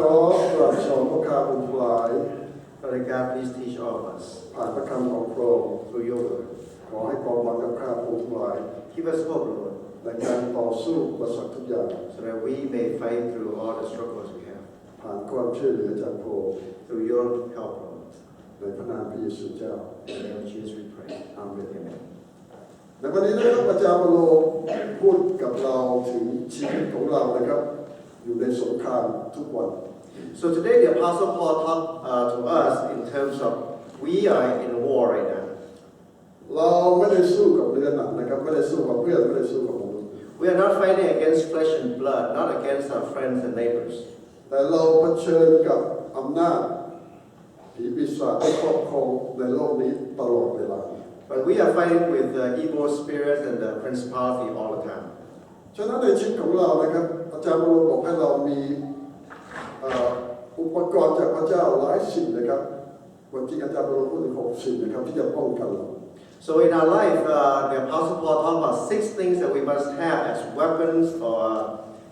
ขอกราบสอนพระคาบุญหลาย Father God, please teach all of us ผ่านพระคำของพระองค์ through your word. ขอให้ความหวังกับข้าพงหลาย Give us hope, Lord, ในการต่อสู้อุประสรรคทุกอย่าง so that we may fight through all the struggles we have. ผ่านความช่วยเหลือจากพระองค์ Through your help, Lord. ในพระนามพระเยซูเจ้า In the name of Jesus we pray. อาเมน Amen. ในวันนี้นะครับอาจารย์เปโลพูดกับเราถึงชีวิตของเรานะครับอยู่ในสงครามทุกวัน So today the Apostle Paul talked to us in terms of we are in war right now. เราไม่ได้สู้กับเนื้อหนังนะครับไม่ได้สู้กับเพื่อนไม่ได้สู้กับมนุษย์ We are not fighting against flesh and blood, not against our friends and neighbors. แต่เราเผชิญกับอำนาจผีปีศาจที่ครอบครองในโลกนี้ตลอดเวลา But we are fighting with evil spirits and the principality all the time. ฉะนั้นในชีวิตของเรานะครับอาจารย์เปโลบอกให้เรามีอุปกรณ์จากพระเจ้าหลายสิ่งนะครับวันจริงอาจารย์เปโลพูดถึง6 สิ่งนะครับที่จะป้องกันเรา So in our life, the Apostle Paul talked about 6 things that we must have as weapons or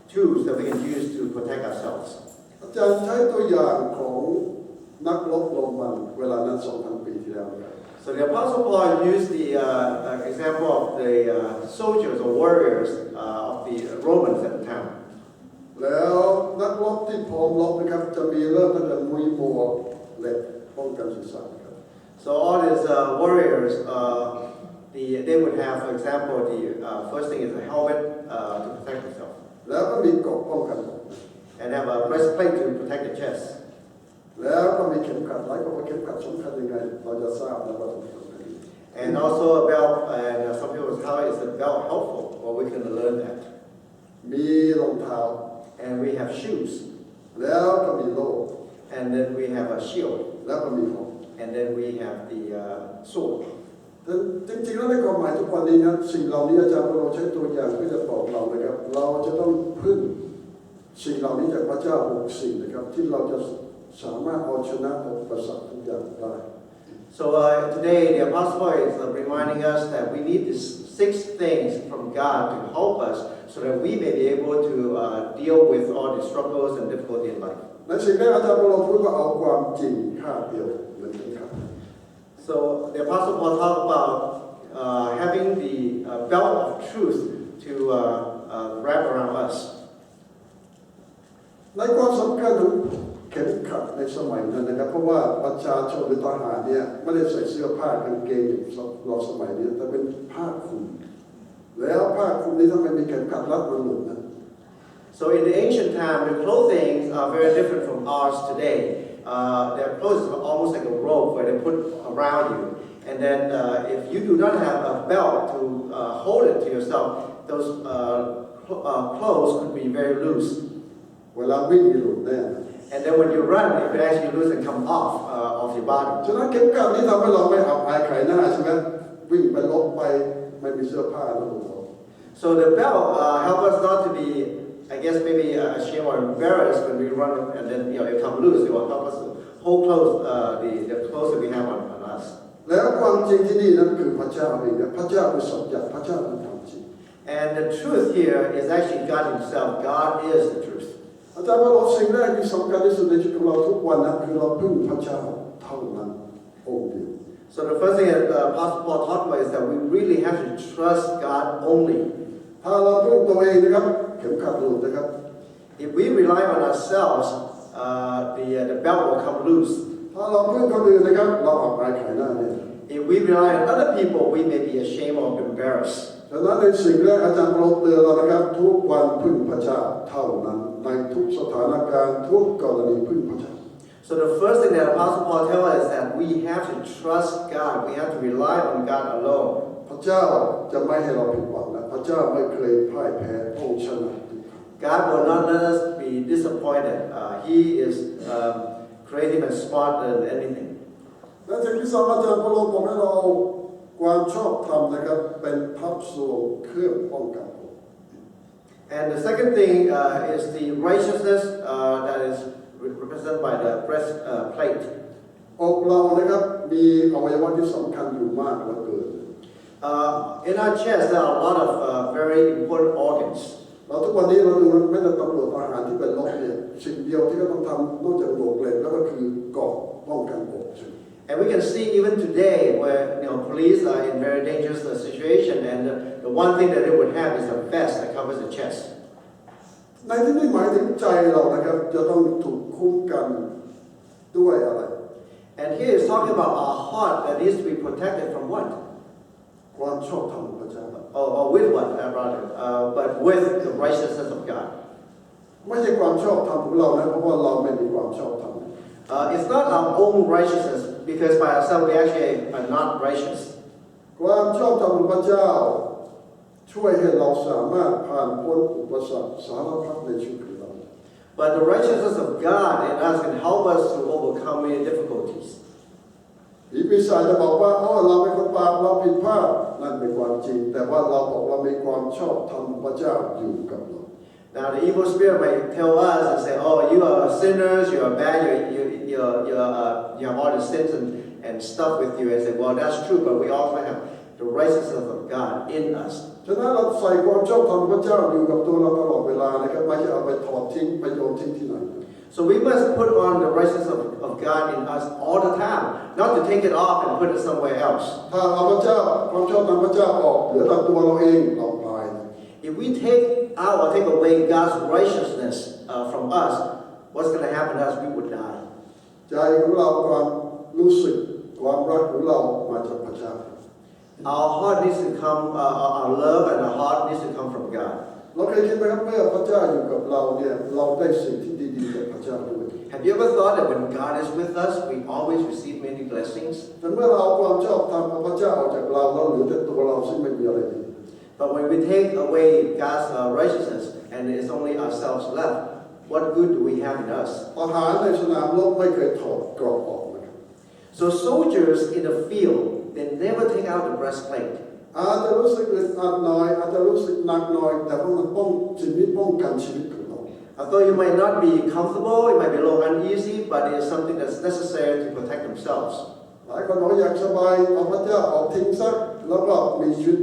tools that we can use to protect ourselves. อาจารย์ใช้ตัวอย่างของนักรบโรมันเวลานั้น 2,000 ปีที่แล้วนะครับ So the Apostle Paul used the example of the soldiers or warriors of the Romans at the time. แล้วนักรบที่พร้อมรบนะครับจะมีเริ่มตั้งแต่มุ้ยหมวกเหล็กป้องกันศีรษะครับ So all these warriors, they would have, for example, the first thing is a helmet to protect themselves. แล้วก็มีเกราะป้องกัน And have a breastplate to protect the chest. แล้วก็มีเข็มขัดหลายคนว่าเข็มขัดสำคัญยังไงเราจะทราบนะว่าสำคัญยังไง And also a belt, and some people say, how is a belt helpful? Well, we can learn that. มีรองเท้า And we have shoes. แล้วก็มีโล่ And then we have a shield. แล้วก็มีหอก And then we have the sword. แต่จริงๆแล้วในความหมายทุกวันนี้นะสิ่งเหล่านี้อาจารย์เราใช้ตัวอย่างเพื่อจะบอกเรานะครับเราจะต้องพึ่งสิ่งเหล่านี้จากพระเจ้า6 สิ่งนะครับที่เราจะสามารถเอาชนะอุปสรรคทุกอย่างได้ So today the Apostle is reminding us that we need these 6 things from God to help us so that we may be able to deal with all the struggles and difficulty in life. ในสิ่งแรกอาจารย์เราพูดว่าเอาความจริงคาดเอวเหมือนกันครับ So the Apostle Paul talked about having the belt of truth to wrap around us. ในความสำคัญของเข็มขัดในสมัยนั้นนะครับเพราะว่าประชาชนหรือทหารเนี่ยไม่ได้ใส่เสื้อผ้ากางเกงอย่างเราสมัยนี้แต่เป็นผ้าคลุมแล้วผ้าคลุมนี้ทำไมมีเข็มขัดรัดมันหลุดนะ So in the ancient time, the clothing are very different from ours today. Their clothes are almost like a robe where they put around you. And then if you do not have a belt to hold it to yourself, those clothes could be very loose. เวลาวิ่งมีหลุดแน่ And then when you run, it could actually loose and come off of your body. ฉะนั้นเข็มขัดนี้ทำให้เราไม่อับอายขายหน้าใช่ไหมวิ่งไปลบไปไม่มีเสื้อผ้าแล้วหลุด So the belt help us not to be, I guess maybe ashamed or embarrassed when we run and then it come loose. It will help us to hold close the clothes that we have on us. แล้วความจริงที่นี่นั้นคือพระเจ้าเองนะพระเจ้าเป็นสัจจะพระเจ้าเป็นความจริง And the truth here is actually God Himself. God is the truth. อาจารย์ว่าเราสิ่งแรกที่สำคัญที่สุดในชีวิตของเราทุกวันนั้นคือเราพึ่งพระเจ้าเท่านั้นองค์เดียว So the first thing that Apostle Paul talked about is that we really have to trust God only. ถ้าเราพึ่งตัวเองนะครับเข็มขัดหลุดนะครับ If we rely on ourselves, the belt will come loose. ถ้าเราพึ่งคนอื่นนะครับเราอับอายขายหน้าเนี่ย If we rely on other people, we may be ashamed or embarrassed. ฉะนั้นในสิ่งแรกอาจารย์เราเตือนเรานะครับทุกวันพึ่งพระเจ้าเท่านั้นในทุกสถานการณ์ทุกกรณีพึ่งพระเจ้า So the first thing that Apostle Paul tells us is that we have to trust God. We have to rely on God alone. พระเจ้าจะไม่ให้เราผิดหวังนะพระเจ้าไม่เคยพ่ายแพ้พระองค์ชนะ God will not let us be disappointed. He is creative and smart than anything. และสิ่งที่สองอาจารย์พระองค์บอกให้เราความชอบธรรมนะครับเป็นทัพทรวงเครื่องป้องกัน And the second thing is the righteousness that is represented by the breastplate. อกเรานะครับมีอวัยวะที่สำคัญอยู่มากเหลือเกิน In our chest, there are a lot of very important organs. เ เราทุกวันนี้เราดูไม่แต่ตำรวจทหารที่เป็นรบเนี่ยสิ่งเดียวที่เขาต้องทำนอกจากหมวกเหล็กแล้วก็คือเกราะป้องกันอก And we can see even today where police are in very dangerous situation, and the one thing that they would have is a vest that covers the chest. ในที่นี้หมายถึงใจเรานะครับจะต้องถูกคุ้มกันด้วยอะไร And here is talking about our heart that needs to be protected from what? ความชอบธรรมของพระเจ้า Or with what, rather? But with the righteousness of God. ไม่ใช่ความชอบธรรมของเรานะเพราะว่าเราไม่มีความชอบธรรม It's not our own righteousness because by ourselves we actually are not righteous. ความชอบธรรมของพระเจ้าช่วยให้เราสามารถผ่านพ้นอุปสรรคสารพัดในชีวิตของเรา But the righteousness of God in us can help us to overcome many difficulties. ผีปีศาจจะบอกว่าเราเป็นคนบาปเราผิดพลาดนั่นเป็นความจริงแต่ว่าเราบอกเรามีความชอบธรรมของพระเจ้าอยู่กับเรา Now the evil spirit might tell us and say, "Oh, you are sinners, you are bad, you have all the sins and stuff with you." And say, "Well, that's true, but we also have the righteousness of God in us." ฉะนั้นเราใส่ความชอบธรรมของพระเจ้าอยู่กับตัวเราตลอดเวลานะครับไม่ใช่เอาไปถอดทิ้งไปโยนทิ้งที่ไหน So we must put on the righteousness of God in us all the time, not to take it off and put it somewhere else. ถ้าเอาพระเจ้าความชอบธรรมพระเจ้าออกเหลือแต่ตัวเราเองเราตาย If we take out or take away God's righteousness from us, what's going to happen to us? We would die. ใจของเราความรู้สึกความรักของเรามาจากพระเจ้า Our heart needs to come, our love and our heart needs to come from God. เราเคยคิดไหมครับเมื่อพระเจ้าอยู่กับเราเนี่ยเราได้สิ่งที่ดีๆจากพระเจ้าด้วย Have you ever thought that when God is with us, we always receive many blessings? แต่เมื่อเราเอาความชอบธรรมของพระเจ้าออกจากเราเราเหลือแต่ตัวเราซึ่งไม่มีอะไรดี But when we take away God's righteousness and it's only ourselves left, what good do we have in us? ทหารในสนามรบไม่เคยถอดเกราะออกนะครับ So soldiers in the field, they never take out the breastplate. อาจจะรู้สึกอึดอัดหน่อยอาจจะรู้สึกหนักหน่อยแต่ว่ามันสิ่งนี้ป้องกันชีวิตของเรา Although you might not be comfortable, you might be a little uneasy, but it is something that's necessary to protect themselves. หลายคนบอกอยากสบายเอาพระเจ้าออกทิ้งซะแล้วก็มีชีวิต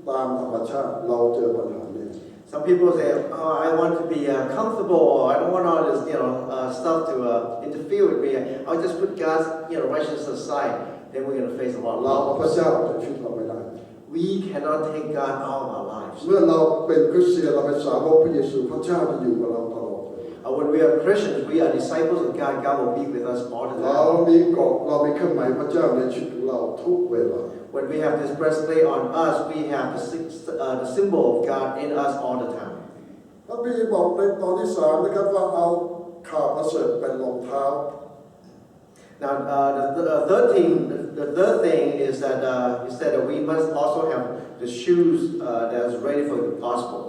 ตามธรรมชาติเราเจอปัญหานี้ Some people say, "Oh, I want to be comfortable. I don't want all this, stuff to interfere with me. I'll just put God's, righteousness aside. Then we're going to face a lot of เราเอาพระ problems." เจ้าออกจากชีวิตเราไม่ได้ We cannot take God out of our lives. เมื่อเราเป็นคริสเตียนเราเป็นสาวกพระเยซูพระเจ้าจะอยู่กับเราตลอด When we are Christians, we are disciples of God. God will be with us all the เรา time. มีเกราะเรามีเครื่องหมายพระเจ้าในชีวิตของเราทุกเวลา When we have this breastplate on us, we have the symbol of God in us all the time. พระบิดาบอกในตอนที่3นะครับว่าเอาข่าวประเสริฐเป็นรองเท้า Now, the third thing is that he said that we must also have the shoes that's ready for the gospel.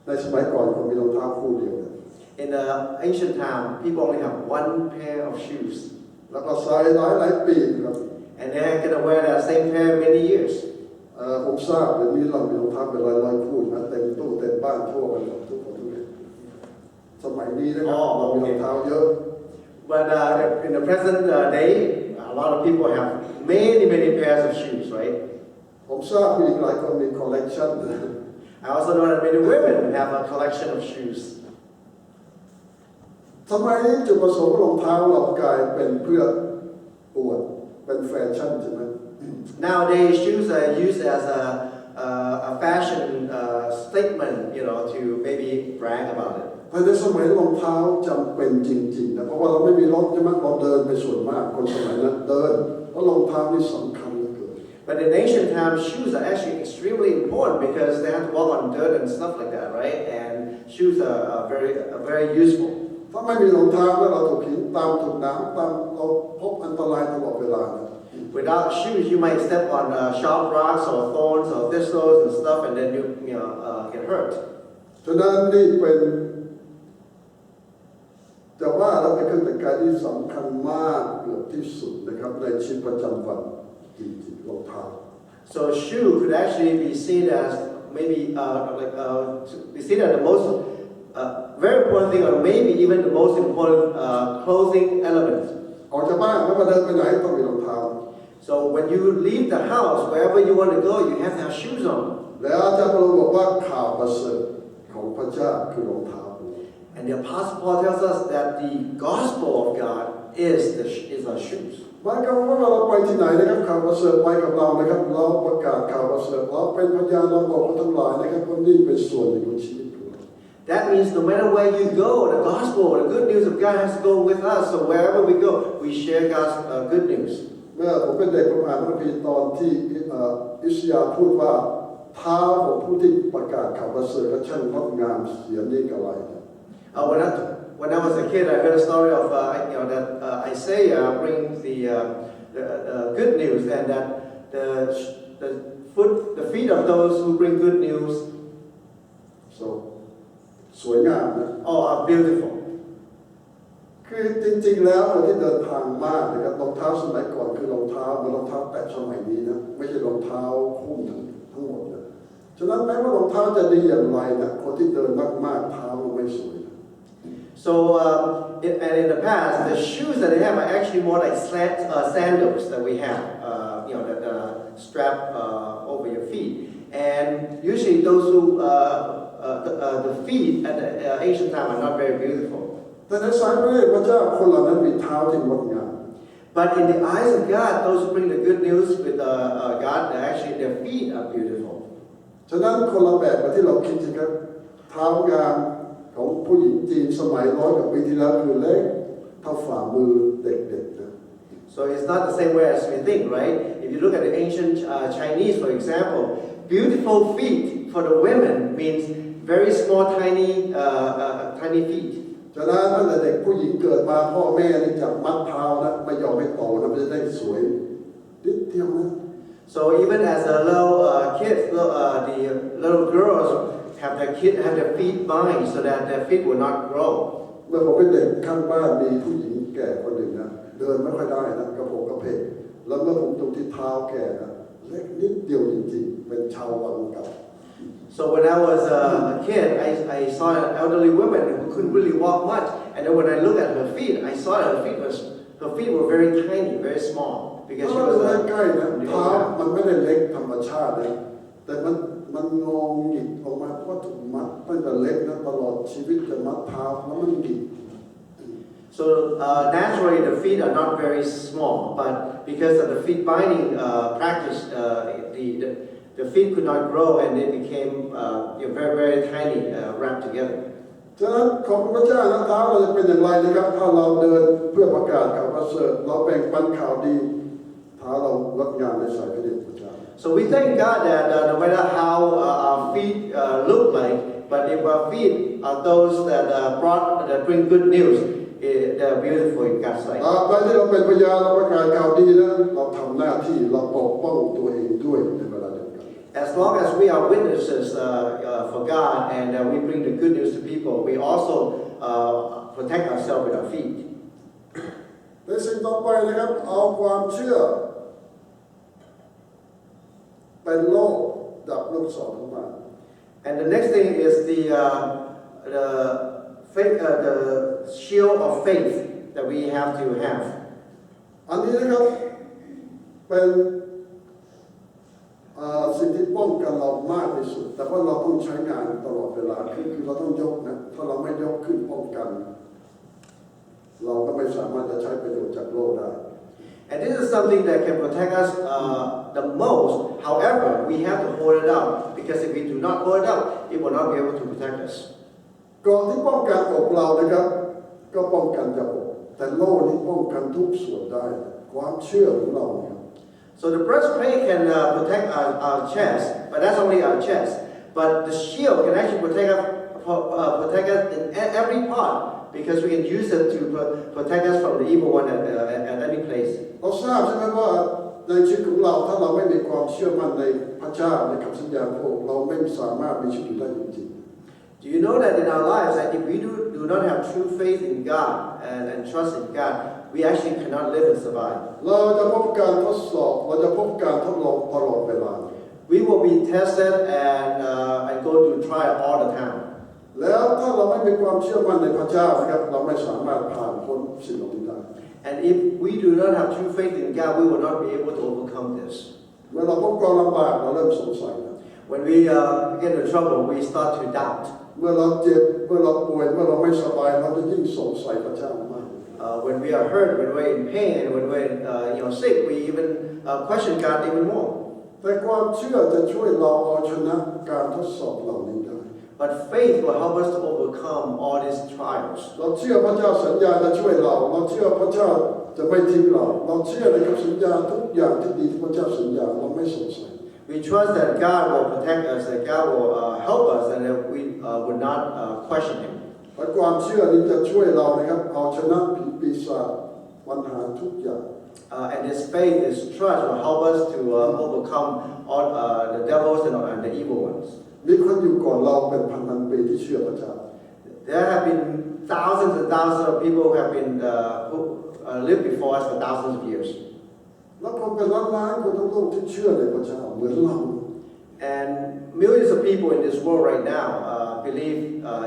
ในสมัยก่อนคนมีรองเท้าคู่เดียว In the ancient time, people only have one pair of shoes, แล้วก็ใส่หลายปีครับ and they're going to wear that same pair many years. ผมทราบเดี๋ยวนี้เรามีรองเท้าเป็นร้อยคู่นะเต็มตู้เต็มบ้านทั่วไปหมดทุกคนทุกคนสมัยนี้นะครับเรามีรองเท้าเยอะ But in the present day, a lot of people have many pairs of shoes, right? ผมทราบผู้หญิงหลายคนมีคอลเลกชัน I also know that many women have a collection of shoes. ทำไมจุดประสงค์ของรองเท้าเรากลายเป็นเพื่ออวดเป็นแฟชั่นใช่ไหม Nowadays, shoes are used as a fashion statement, to maybe brag about it. แต่ในสมัยรองเท้าจำเป็นจริงๆนะเพราะว่าเราไม่มีรถใช่ไหมเราเดินไปส่วนมากคนสมัยนั้นเดินเพราะรองเท้านี่สำคัญเหลือเกิน But in ancient times, shoes are actually extremely important because they have to walk on dirt and stuff like that, right? And shoes are very useful. ถ้าไม่มีรองเท้าแล้วเราถูกหินตามถูกน้ำตามเราพบอันตรายตลอดเวลานะ Without shoes, you might step on sharp rocks or thorns or thistles and stuff, and then you get hurt. ฉะนั้นนี่เป็นแต่ว่าเราเป็นเครื่องแต่งกายที่สำคัญมากเกือบที่สุดนะครับในชีวิตประจำวันจริงๆรองเท้า So a shoe could actually be seen as maybe be seen as the most very important thing, or maybe even the most important clothing element. ออกจากบ้านแล้วมาเดินไปไหนต้องมีรองเท้า So when you leave the house, wherever you want to go, you have to have shoes on. แล้วอาจารย์ปรบอกว่าข่าวประเสริฐ ของพระเจ้าคือรองเท้า And the Apostle Paul tells us that the gospel of God is our shoes. หมายความว่าเราไปที่ไหนนะครับข่าวประเสริฐไปกับเรานะครับเราประกาศข่าวประเสริฐเราเป็นพยานเราบอกคนทั้งหลายนะครับว่านี่เป็นส่วนหนึ่งของชีวิตของเรา That means no matter where you go, the gospel, the good news of God has to go with us. So wherever we go, we share God's good news. เมื่อผมเป็นเด็กผมอ่านพระคัมภีร์ตอนที่อิสยาห์พูดว่าเท้าของผู้ที่ประกาศข่าวประเสริฐและช่างงดงามเสียนี่กระไร When I was a kid, I heard a story of that Isaiah brings the good news, and that the feet of those who bring good news, so สวยงามนะ are beautiful. คือจริงๆแล้วคนที่เดินทางมากนะครับรองเท้าสมัยก่อนคือรองเท้าเหมือนรองเท้าแตะสมัยนี้นะไม่ใช่รองเท้าคู่ทั้งหมดนะฉะนั้นแม้ว่ารองเท้าจะดีอย่างไรนะคนที่เดินมากๆเท้ามันไม่สวย So and in the past, the shoes that they have are actually more like sandals that we have, that strap over your feet. And usually those who the feet at the ancient time are not very beautiful. แต่ในสายพระเนตรพระเจ้าคนเหล่านั้นมีเท้าที่งดงาม But in the eyes of God, those who bring the good news with God, actually their feet are beautiful. ฉะนั้นคนละแบบกับที่เราคิดนะครับเท้างามของผู้หญิงจีนสมัย100 กว่าปีที่แล้วคือเล็กเท่าฝ่ามือเด็กๆนะ So it's not the same way as we think, right? If you look at the ancient Chinese, for example, beautiful feet for the women means very small, tiny feet. ฉะนั้นตั้งแต่เด็กผู้หญิงเกิดมาพ่อแม่นี่จับมัดเท้านะไม่ยอมให้โตนะมันจะได้สวยนิดเดียวนะ So even as a little kids, the little girls have their feet bind so that their feet will not grow. เมื่อผมเป็นเด็กข้างบ้านมีผู้หญิงแก่คนหนึ่งนะเดินไม่ค่อยได้นะกระโปรงกระเพกแล้วเมื่อผมดูที่เท้าแกนะเล็กนิดเดียวจริงๆเป็นชาววังเก่า So when I was a kid, I saw an elderly woman who couldn't really walk much, and then when I looked at her feet, I saw that her feet were very tiny, very small, because she was ใกล้ๆนะเท้ามันไม่ได้เล็กธรรมชาตินะแต่มันงอหงิกออกมาเพราะถูกมัดตั้งแต่เล็กนะตลอดชีวิตจะมัดเท้าแล้วมันหงิก So naturally the feet are not very small, but because of the feet binding practice, the feet could not grow and they became very, very tiny, wrapped together. ฉะนั้นขอบพระเจ้านะเท้าเราจะเป็นอย่างไรนะครับถ้าเราเดินเพื่อประกาศข่าวประเสริฐเราแบ่งปันข่าวดีเท้าเรางดงามในสายพระเดชพระเจ้า So we thank God that no matter how our feet look like, but if our feet are those that bring good news, they're beautiful in God's sight. ตอนที่เราเป็นพยานเราประกาศข่าวดีนะเราทำหน้าที่เราปกป้องตัวเองด้วยในเวลาเดียวกัน As long as we are witnesses for God and we bring the good news to people, we also protect ourselves with our feet. ในสิ่งต่อไปนะครับเอาความเชื่อเป็นโล่ดับลูกศรของมัน And the next thing is the shield of faith that we have to have. อันนี้นะครับเป็นสิ่งที่ป้องกันเรามากที่สุดแต่ว่าเราต้องใช้งานตลอดเวลาคือเราต้องยกนะถ้าเราไม่ยกขึ้นป้องกันเราก็ไม่สามารถจะใช้ประโยชน์จากโลกได้ And this is something that can protect us the most. However, we have to hold it up because if we do not hold it up, it will not be able to protect us. ก่อนที่ป้องกันอกเรานะครับก็ป้องกันจากอกแต่โล่นี้ป้องกันทุกส่วนได้ความเชื่อของเราเนี่ย So the breastplate can protect our chest, but that's only our chest. But the shield can actually protect us in every part because we can use it to protect us from the evil one at any place. เราทราบใช่ไหมว่าในชีวิตของเราถ้าเราไม่มีความเชื่อมั่นในพระเจ้าในคำสัญญาพระองค์เราไม่สามารถมีชีวิตได้จริงๆ Do you know that in our lives, that if we do not have true faith in God and trust in God, we actually cannot live and survive. เราจะพบการทดสอบเราจะพบการทดลองตลอดเวลา We will be tested and go through trial all the time. แล้วถ้าเราไม่มีความเชื่อมั่นในพระเจ้านะครับเราไม่สามารถผ่านพ้นสิ่งเหล่านี้ได้ And if we do not have true faith in God, we will not be able to overcome this. เมื่อเราพบความลำบากเราเริ่มสงสัยนะ When we get into trouble, we start to doubt. เมื่อเราเจ็บเมื่อเราป่วยเมื่อเราไม่สบายเราจะยิ่งสงสัยพระเจ้ามาก When we are hurt, when we're in pain, and when we're sick, we even question God even more. แต่ความเชื่อจะช่วยเราเอาชนะการทดสอบเหล่านี้ได้ But faith will help us to overcome all these trials. เราเชื่อพระเจ้าสัญญาจะช่วยเราเชื่อพระเจ้าจะไม่ทิ้งเราเชื่อในคำสัญญาทุกอย่างที่ดีที่พระเจ้าสัญญาเราไม่สงสัย We trust that God will protect us, that God will help us, and that we would not question Him. และความเชื่อนี้จะช่วยเรานะครับเอาชนะผีปีศาจปัญหาทุกอย่าง And this faith, this trust will help us to overcome all the devils and the evil ones. มีคนอยู่ก่อนเราเป็นพันปีที่เชื่อพระเจ้า There have been thousands and thousands of people who have been who lived before us for thousands of years. แล้วคนเป็นล้านๆคนทั้งโลกที่เชื่อในพระเจ้าเหมือนเรา And millions of people in this world right now believe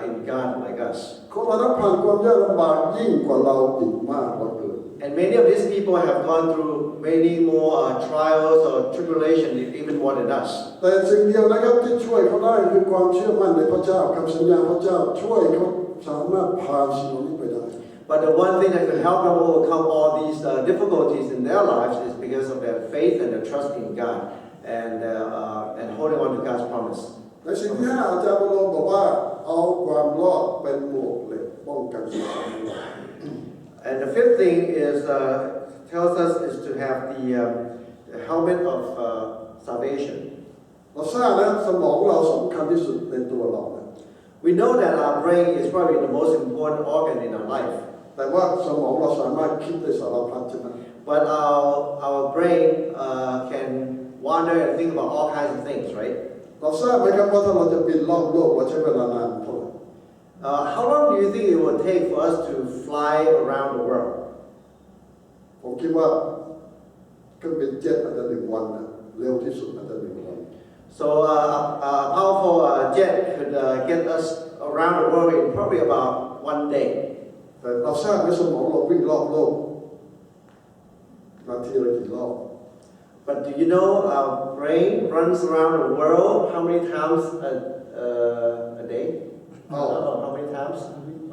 in God like us. คนเราผ่านความยากลำบากยิ่งกว่าเราอีกมากกว่าเกิน And many of these people have gone through many more trials or tribulation even more than us. แต่สิ่งเดียวนะครับที่ช่วยเขาได้คือความเชื่อมั่นในพระเจ้าคำสัญญาพระเจ้าช่วยเขาสามารถผ่านสิ่งนี้ไปได้ But the one thing that can help them overcome all these difficulties in their lives is because of their faith and their trust in God and holding on to God's promise. ในสิ่งที่5อาจารย์บรมบอกว่าเอาความรอดเป็นหมวกเหล็กป้องกันสิ่งทั้งหลาย And the fifth thing is tells us is to have the helmet of salvation. เราทราบนะสมองเราสำคัญที่สุดในตัวเรานะ We know that our brain is probably the most important organ in our life. แต่ว่าสมองเราสามารถคิดได้สารพัดใช่ไหม But our brain can wander and think about all kinds of things, right? เราทราบไหมครับว่าถ้าเราจะบินรอบโลกเราใช้เวลานานเท่าไหร่ How long do you think it would take for us to fly around the world? ผมคิดว่าเครื่องบินเจ็ตอาจจะ1 วันนะเร็วที่สุดอาจจะ1 วัน So a powerful jet could get us around the world in probably about 1 day. แต่เราทราบไหมสมองเราวิ่งรอบโลกนาทีละกี่รอบ But do you know our brain runs around the world how many times a day? How many times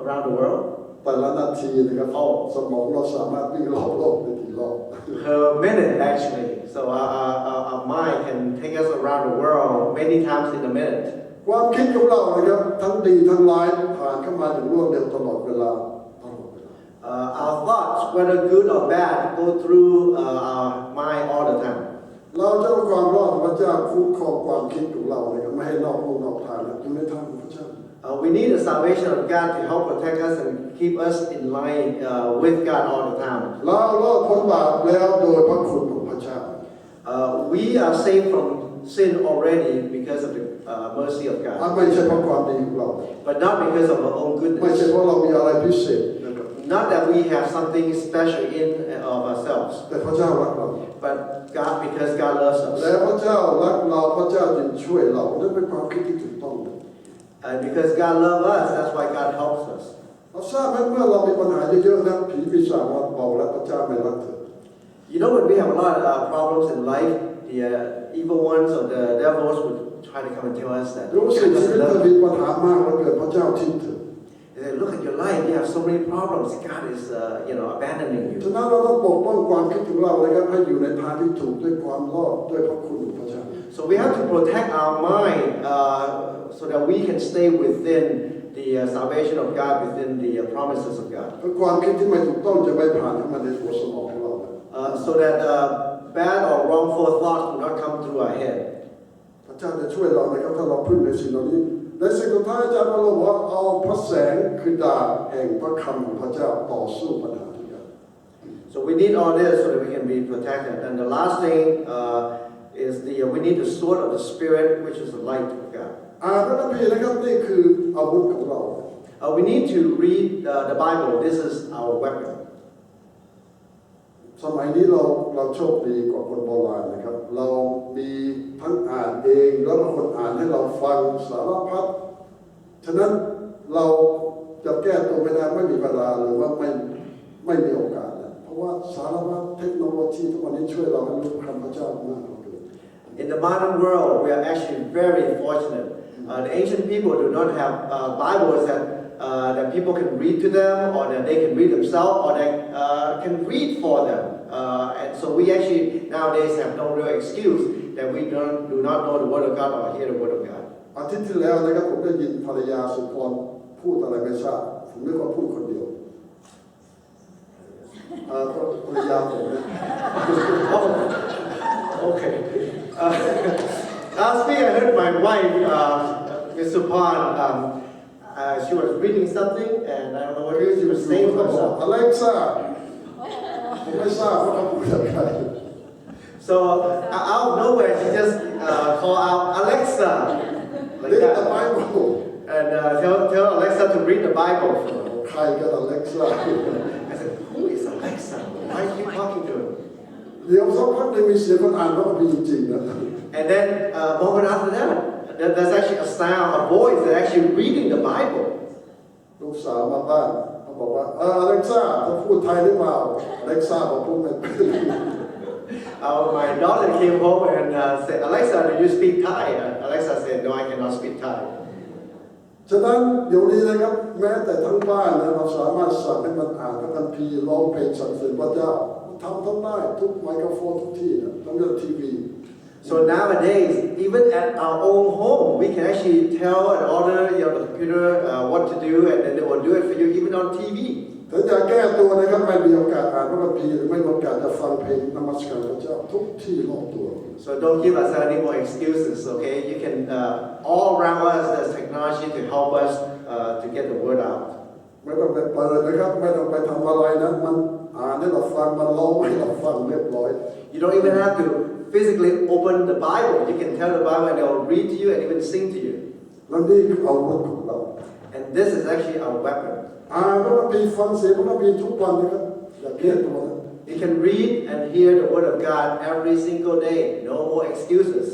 around the world? แต่ละนาทีนะครับสมองเราสามารถวิ่งรอบโลกได้กี่รอบ Per minute, actually. So our mind can take us around the world many times in a minute. ความคิดของเรานะครับทั้งดีทั้งร้ายผ่านเข้ามาอย่างรวดเร็วตลอดเวลา Our thoughts, whether good or bad, go through our mind all the time. เราจะเอาความรอดของพระเจ้าคุ้มครองความคิดของเรานะครับไม่ให้นอกลู่นอกทางอยู่ในทางของพระเจ้า We need the salvation of God to help protect us and keep us in line with God all the time. เรารอดพ้นบาปแล้วโดยพระคุณของพระเจ้า We are saved from sin already because of the mercy of God. ไม่ใช่เพราะความดีของเรา But not because of our own ไม่ใช่ goodness. เพราะเรามีอะไรพิเศษนะครับ Not that we have something special in of ourselves, แต่พระเจ้ารักเรา but God because God loves และ us. พระเจ้ารักเราพระเจ้าจึงช่วยเรานั่นเป็นความคิดที่ถูกต้อง And because God loves us, that's why God helps us. เราทราบไหมเมื่อเรามีปัญหาเยอะๆนะผีปีศาจมาบอกแล้วพระเจ้าไม่รักเธอ You know, when we have a lot of problems in life, the evil ones or the devils would try to come and tell us that รู้สึก God ชีวิต doesn't เธอ love มี you. ปัญหามากแล้วเกิดพระเจ้าทิ้งเธอ They say, look at your life, you have so many problems. God is, abandoning ฉะ you. นั้นเราต้องปกป้องความคิดของเราเลยครับให้อยู่ในทางที่ถูกด้วยความรอดด้วยพระคุณของพระเจ้า So we have to protect our mind so that we can stay within the salvation of God, within the promises of God. เพราะความคิดที่ไม่ถูกต้องจะไม่ผ่านเข้ามาในหัวสมองของเรา So that bad or wrongful thoughts do not come through our head. พระเจ้าจะช่วยเรานะครับถ้าเราพึ่งในสิ่งเหล่านี้ในสิ่งสุดท้ายอาจารย์เราบอกว่าเอาพระแสงคือดาบแห่งพระคำของพระเจ้าต่อสู้ปัญหาทุกอย่าง So we need all this so that we can be protected. And the last thing is we need the sword of the Spirit, which is the light of God. พระคัมภีร์นะครับนี่คืออาวุธของเรา We need to read the Bible. This is our weapon. สมัยนี้เราโชคดีกว่าคนโบราณนะครับเรามีทั้งอ่านเองแล้วก็คนอ่านให้เราฟังสารพัดฉะนั้นเราจะแก้ตัวไม่ได้ไม่มีเวลาหรือว่าไม่มีโอกาสนะเพราะว่าสารพัดเทคโนโลยีทุกวันนี้ช่วยเราให้รู้คำพระเจ้ามากเหลือเกิน In the modern world, we are actually very fortunate. The ancient people do not have Bibles that people can read to them, or that they can read themselves, or that can read for them. And so we actually nowadays have no real excuse that we do not know the Word of God or hear the Word of God. อาทิตย์ที่แล้วนะครับผมได้ยินภรรยาสุพรพูดอะไรไม่ทราบผมนึกว่าพูดคนเดียวภรรยาผมนะ Okay. Last week I heard my wife, Ms. Supan, she was reading something, and I don't know what she was saying to herself. Alexa ผมไม่ทราบว่าเขาพูดอะไร So out of nowhere, she just called out Alexa, like Read that, the Bible and tell Alexa to read the Bible. ใครกัน Alexa I said, who is Alexa? Why are you talking to her? เดี๋ยวสักพักหนึ่งมีเสียงคนอ่านพระคัมภีร์จริงๆนะ And then a moment after that, there's actually a sound, a voice that actually reading the Bible. ลูกสาวมาบ้านเขาบอกว่าAlexa จะพูดไทยหรือเปล่า Alexa บอกพูดไม่เป็น My daughter came home and said, Alexa, do you speak Thai? Alexa said, no, I cannot speak Thai. ฉะนั้นเดี๋ยวนี้นะครับแม้แต่ทั้งบ้านนะเราสามารถสั่งให้มันอ่านพระคัมภีร์ร้องเพลงสรรเสริญพระเจ้าทำได้ทุกไมโครโฟนทุกที่นะทั้งเรื่องทีวี So nowadays, even at our own home, we can actually tell and order the computer what to do, and then they will do it for you, even on TV. ถ้าจะแก้ตัวนะครับไม่มีโอกาสอ่านพระคัมภีร์หรือไม่มีโอกาสจะฟังเพลงนมัสการพระเจ้าทุกที่รอบตัว So don't give us any more excuses, okay? You can all around us, there's technology to help us to get the word out. ไม่ต้องไปเปิดนะครับไม่ต้องไปทำอะไรนะมันอ่านให้เราฟังมันร้องให้เราฟังเรียบร้อย You don't even have to physically open the Bible. You can tell the Bible and they'll read to you and even sing to you. แล้วนี่คืออาวุธของเรา And this is actually our weapon. อ่านพระคัมภีร์ฟังเสียงพระคัมภีร์ทุกวันนะครับอย่าเกลียดตัวนะ You can read and hear the word of God every single day. No more excuses.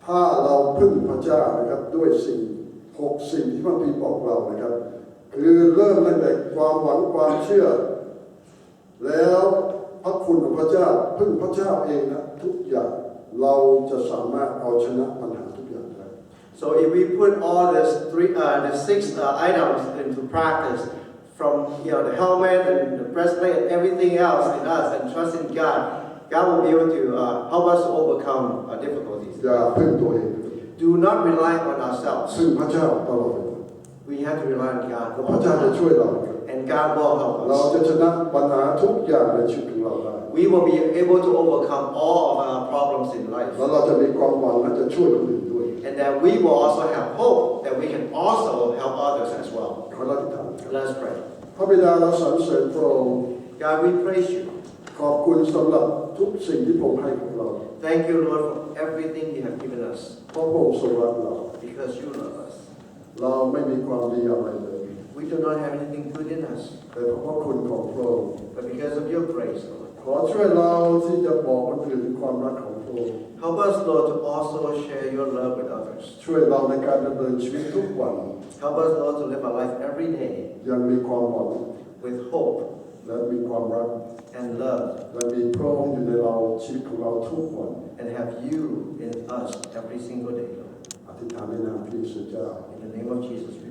ถ้าเราพึ่งพระเจ้านะครับด้วยสิ่ง6 สิ่งที่พระคัมภีร์บอกเรานะครับคือเริ่มตั้งแต่ความหวังความเชื่อแล้วพระคุณของพระเจ้าพึ่งพระเจ้าเองนะทุกอย่างเราจะสามารถเอาชนะปัญหาทุกอย่างได้ So if we put all the 6 items into practice, from the helmet and the breastplate and everything else in us, and trust in God, God will be able to help us to overcome difficulties. อย่าพึ่งตัวเอง Do not rely on ourselves. พึ่งพระเจ้าตลอด We have to rely on God. พระเจ้าจะช่วยเรา And God will help เรา us. จะชนะปัญหาทุกอย่างในชีวิตของเราได้ We will be able to overcome all of our problems in life. แล้วเราจะมีความหวังและจะช่วยคนอื่นด้วย And that we will also have hope that we can also help others as well. ขอเราที่ฐาน Let's pray. พระบิดาเราสรรเสริญพระองค์ God, we praise you. ขอบคุณสำหรับทุกสิ่งที่พระองค์ให้กับเรา Thank you, Lord, for everything you have given us, เพราะพระองค์ทรงรักเรา because you love us. เราไม่มีความดีอะไรเลย We do not have anything good in us, แต่เพราะพระคุณของพระองค์ but because of your grace, Lord. ขอช่วยเราที่จะบอกคนอื่นถึงความรักของพระองค์ Help us, Lord, to also share your love with others. ช่วยเราในการดำเนินชีวิตทุกวัน Help us, Lord, to live our life every day ยังมีความหวัง with hope และมีความรัก and love, และมีพระองค์อยู่ในเราชีวิตของเราทุกวัน and have you in us every single day, Lord. อธิษฐานในนามพระเยซูเจ้า In the name of Jesus, we